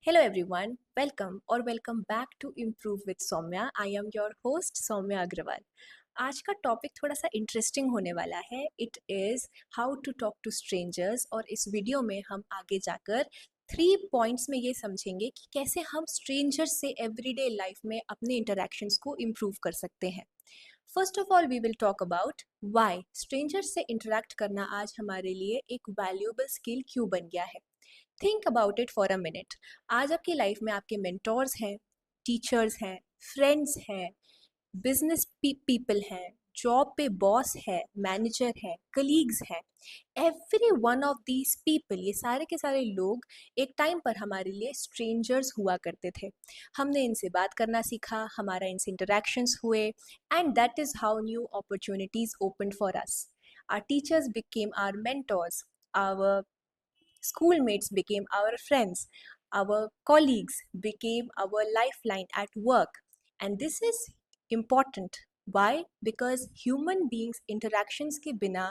Hello everyone, welcome or welcome back to Improve with Soumya. I am your host Soumya Agrawal. आज का topic थोड़ा सा interesting होने वाला है. It is how to talk to strangers और इस वीडियो में हम आगे जाकर 3 पॉइंट्स में ये समझेंगे कि कैसे हम स्ट्रेंजर्स से एवरीडे लाइफ में अपने इंटरेक्शंस को इम्प्रूव कर सकते हैं. First of all we will talk about why strangers से इंटरेक्ट करना आज हमारे लिए एक वैल्यूएबल स्किल क्यों बन गया है. Think about it for a minute. आज आपकी लाइफ में आपके मेंटोर्स हैं, टीचर्स हैं, फ्रेंड्स हैं, बिजनेस पीपल हैं, जॉब पे बॉस है, मैनेजर है, कलीग्स हैं. Every one of these people, ये सारे के सारे लोग एक टाइम पर हमारे लिए स्ट्रेंजर्स हुआ करते थे. हमने इनसे बात करना सीखा, हमारा इनसे इंटरेक्शंस हुए, and that is how new opportunities open for us. Our teachers became our mentors, our schoolmates became our friends, our colleagues became our lifeline at work. And this is important. Why? Because human beings interactions के बिना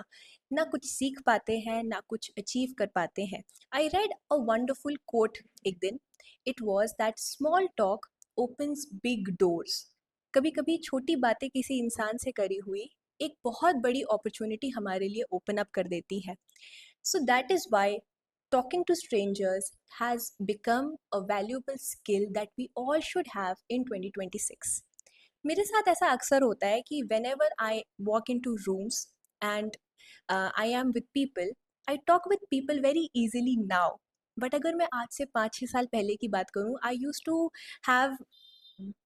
ना कुछ सीख पाते हैं ना कुछ achieve कर पाते हैं. I read a wonderful quote एक दिन. It was that small talk opens big doors. कभी कभी छोटी बातें किसी इंसान से करी हुई एक बहुत बड़ी अपॉर्चुनिटी हमारे लिए ओपन अप कर देती है. So that is why talking to strangers has become a valuable skill that we all should have in 2026. मेरे साथ ऐसा अक्सर होता है कि whenever I walk into rooms and I am with people, I talk with people very easily now. But अगर मैं आज से 5-6 साल पहले की बात करूँ, I used to have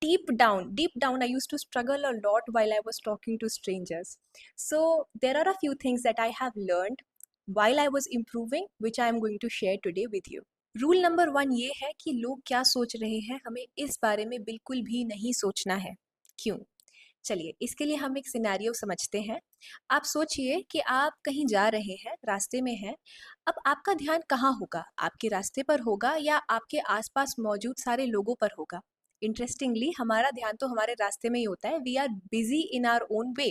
deep down I used to struggle a lot while I was talking to strangers. So there are a few things that I have learned while I was improving, which I am going to share today with you. Rule number 1 ये है कि लोग क्या सोच रहे हैं हमें इस बारे में बिल्कुल भी नहीं सोचना है. क्यों? चलिए इसके लिए हम एक सिनेरियो समझते हैं. आप सोचिए कि आप कहीं जा रहे हैं, रास्ते में हैं. अब आपका ध्यान कहाँ होगा? आपके रास्ते पर होगा या आपके आसपास मौजूद सारे लोगों पर होगा? इंटरेस्टिंगली हमारा ध्यान तो हमारे रास्ते में ही होता है. We are busy in our own way.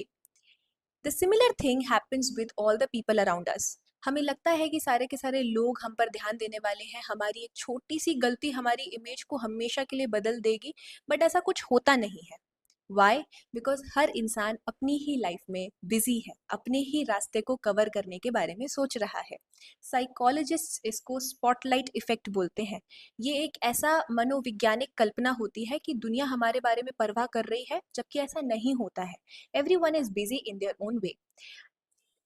The similar thing happens with all the people around us. हमें लगता है कि सारे के सारे लोग हम पर ध्यान देने वाले हैं, हमारी एक छोटी सी गलती हमारी इमेज को हमेशा के लिए बदल देगी. बट ऐसा कुछ होता नहीं है. वाई? बिकॉज हर इंसान अपनी ही लाइफ में बिजी है, अपने ही रास्ते को कवर करने के बारे में सोच रहा है. साइकोलॉजिस्ट इसको स्पॉटलाइट इफेक्ट बोलते हैं. ये एक ऐसा मनोवैज्ञानिक कल्पना होती है कि दुनिया हमारे बारे में परवाह कर रही है, जबकि ऐसा नहीं होता है. Every one is busy in their own way.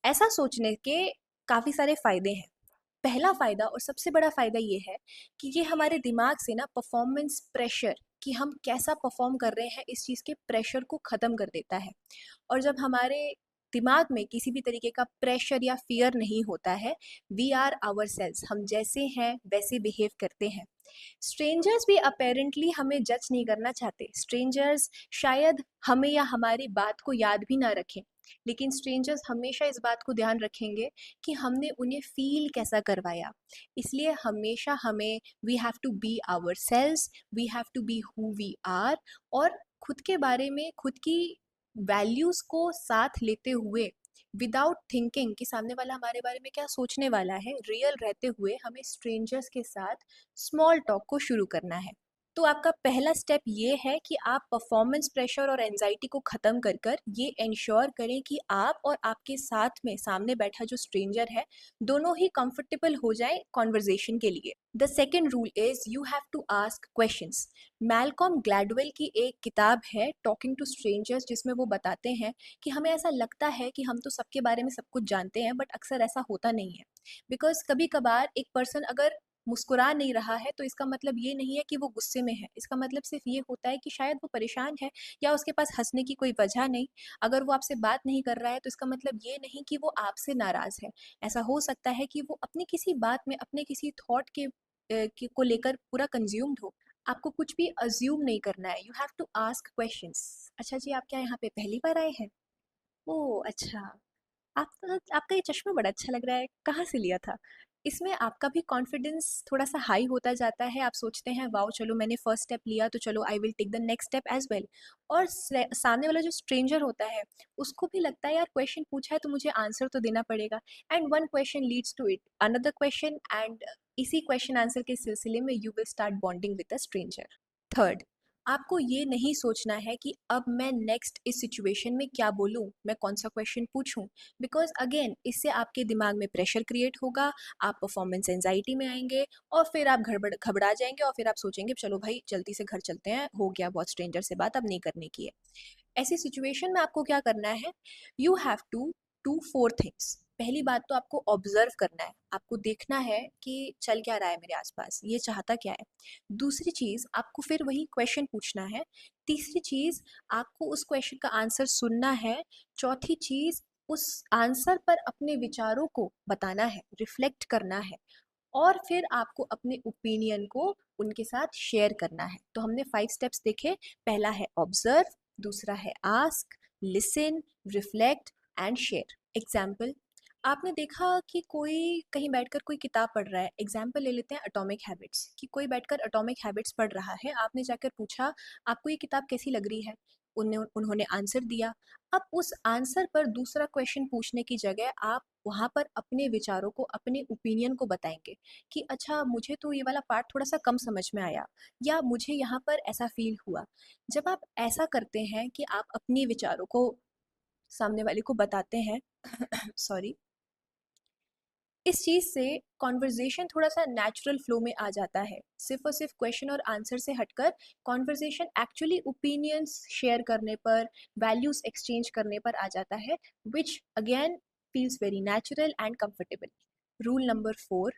ऐसा सोचने के काफ़ी सारे फ़ायदे हैं. पहला फ़ायदा और सबसे बड़ा फ़ायदा ये है कि ये हमारे दिमाग से ना परफॉर्मेंस प्रेशर, कि हम कैसा परफॉर्म कर रहे हैं, इस चीज़ के प्रेशर को ख़त्म कर देता है. और जब हमारे दिमाग में किसी भी तरीके का प्रेशर या फियर नहीं होता है, वी आर आवर सेल्स, हम जैसे हैं वैसे बिहेव करते हैं. स्ट्रेंजर्स भी अपेरेंटली हमें जज नहीं करना चाहते. स्ट्रेंजर्स शायद हमें या हमारी बात को याद भी ना रखें, लेकिन स्ट्रेंजर्स हमेशा इस बात को ध्यान रखेंगे कि हमने उन्हें फील कैसा करवाया. इसलिए हमेशा हमें we have to be ourselves, we have to be who we are, और खुद के बारे में, खुद की वैल्यूज़ को साथ लेते हुए, विदाउट थिंकिंग कि सामने वाला हमारे बारे में क्या सोचने वाला है, रियल रहते हुए हमें स्ट्रेंजर्स के साथ स्मॉल टॉक को शुरू करना है. तो आपका पहला स्टेप ये है कि आप परफॉर्मेंस प्रेशर और एंजाइटी को ख़त्म कर कर ये इंश्योर करें कि आप और आपके साथ में सामने बैठा जो स्ट्रेंजर है, दोनों ही कंफर्टेबल हो जाए कॉन्वर्जेशन के लिए. The second rule is you have to ask questions. Malcolm Gladwell की एक किताब है टॉकिंग टू स्ट्रेंजर्स, जिसमें वो बताते हैं कि हमें ऐसा लगता है कि हम तो सबके बारे में सब कुछ जानते हैं, बट अक्सर ऐसा होता नहीं है. बिकॉज कभी कभार एक पर्सन अगर मुस्कुरा नहीं रहा है तो इसका मतलब ये नहीं है कि वो गुस्से में है. इसका मतलब सिर्फ ये होता है कि शायद वो परेशान है या उसके पास हंसने की कोई वजह नहीं. अगर वो आपसे बात नहीं कर रहा है तो इसका मतलब ये नहीं कि वो आपसे नाराज है. ऐसा हो सकता है कि वो अपनी किसी बात में, अपने किसी थॉट को लेकर पूरा कंज्यूम्ड हो. आपको कुछ भी अज्यूम नहीं करना है. You have to ask questions. अच्छा जी, आप क्या यहाँ पे पहली बार आए हैं? ओह अच्छा, आपका आपका ये चश्मा बड़ा अच्छा लग रहा है, कहाँ से लिया था? इसमें आपका भी कॉन्फिडेंस थोड़ा-सा हाई होता जाता है. आप सोचते हैं वाओ चलो मैंने फर्स्ट स्टेप लिया तो चलो I will take the next step as well. और सामने वाला जो स्ट्रेंजर होता है, उसको भी लगता है यार क्वेश्चन पूछा है तो मुझे आंसर तो देना पड़ेगा. And one question leads to it another question, and इसी क्वेश्चन आंसर के सिलसिले में you will start bonding with a stranger. Third, आपको ये नहीं सोचना है कि अब मैं नेक्स्ट इस सिचुएशन में क्या बोलूँ, मैं कौन सा क्वेश्चन पूछूँ, बिकॉज अगेन इससे आपके दिमाग में प्रेशर क्रिएट होगा, आप परफॉर्मेंस एंजाइटी में आएंगे और फिर आप घबरा जाएंगे और फिर आप सोचेंगे चलो भाई जल्दी से घर चलते हैं, हो गया बहुत स्ट्रेंजर से बात, अब नहीं करने की है। ऐसी सिचुएशन में आपको क्या करना है, you have to do four things. पहली बात तो आपको ऑब्जर्व करना है, आपको देखना है कि चल क्या रहा है मेरे आसपास, ये चाहता क्या है। दूसरी चीज़, आपको फिर वही क्वेश्चन पूछना है। तीसरी चीज़, आपको उस क्वेश्चन का आंसर सुनना है। चौथी चीज़, उस आंसर पर अपने विचारों को बताना है, रिफ्लेक्ट करना है। और फिर आपको अपने ओपिनियन को उनके साथ शेयर करना है। तो हमने 5 स्टेप्स देखे। पहला है ऑब्जर्व, दूसरा है ask, listen, reflect and share. Example, आपने देखा कि कोई कहीं बैठकर कोई किताब पढ़ रहा है। एग्जाम्पल ले लेते हैं एटॉमिक हैबिट्स, कि कोई बैठकर एटॉमिक हैबिट्स पढ़ रहा है। आपने जाकर पूछा आपको ये किताब कैसी लग रही है, उन्होंने आंसर दिया। अब उस आंसर पर दूसरा क्वेश्चन पूछने की जगह आप वहाँ पर अपने विचारों को, अपने ओपिनियन को बताएंगे कि अच्छा मुझे तो ये वाला पार्ट थोड़ा सा कम समझ में आया, या मुझे यहाँ पर ऐसा फील हुआ। जब आप ऐसा करते हैं कि आप अपने विचारों को सामने वाले को बताते हैं सॉरी, इस चीज़ से कॉन्वर्जेशन थोड़ा सा नेचुरल फ्लो में आ जाता है। सिर्फ और सिर्फ क्वेश्चन और आंसर से हटकर कॉन्वर्जेशन एक्चुअली ओपिनियंस शेयर करने पर, वैल्यूज एक्सचेंज करने पर आ जाता है, which again feels very natural and comfortable. Rule number 4,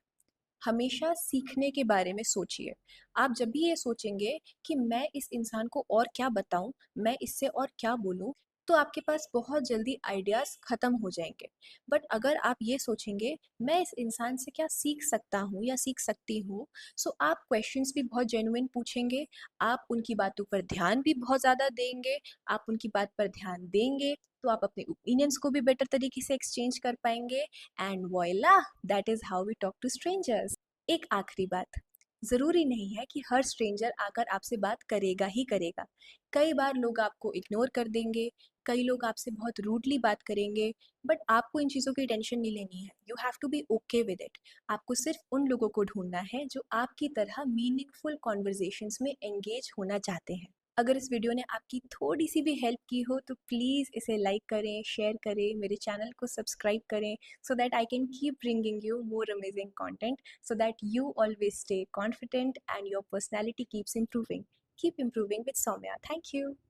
हमेशा सीखने के बारे में सोचिए। आप जब भी ये सोचेंगे कि मैं इस इंसान को और क्या बताऊं, मैं इससे और क्या बोलूं, तो आपके पास बहुत जल्दी आइडियाज़ ख़त्म हो जाएंगे। बट अगर आप ये सोचेंगे मैं इस इंसान से क्या सीख सकता हूँ या सीख सकती हूँ, सो आप क्वेश्चंस भी बहुत जेन्युइन पूछेंगे, आप उनकी बातों पर ध्यान भी बहुत ज़्यादा देंगे। आप उनकी बात पर ध्यान देंगे तो आप अपने ओपिनियंस को भी बेटर तरीके से एक्सचेंज कर पाएंगे। And voila, that is how we talk to strangers. एक आखिरी बात, ज़रूरी नहीं है कि हर स्ट्रेंजर आकर आपसे बात करेगा ही करेगा। कई बार लोग आपको इग्नोर कर देंगे, कई लोग आपसे बहुत रूडली बात करेंगे, बट आपको इन चीज़ों की टेंशन नहीं लेनी है। You have to be okay with it. आपको सिर्फ उन लोगों को ढूंढना है जो आपकी तरह मीनिंगफुल कॉन्वर्जेशंस में एंगेज होना चाहते हैं। अगर इस वीडियो ने आपकी थोड़ी सी भी हेल्प की हो तो प्लीज़ इसे लाइक करें, शेयर करें, मेरे चैनल को सब्सक्राइब करें, so that I can keep bringing you more amazing content, so that you always stay confident and your personality keeps improving. Keep improving with Soumya. Thank you.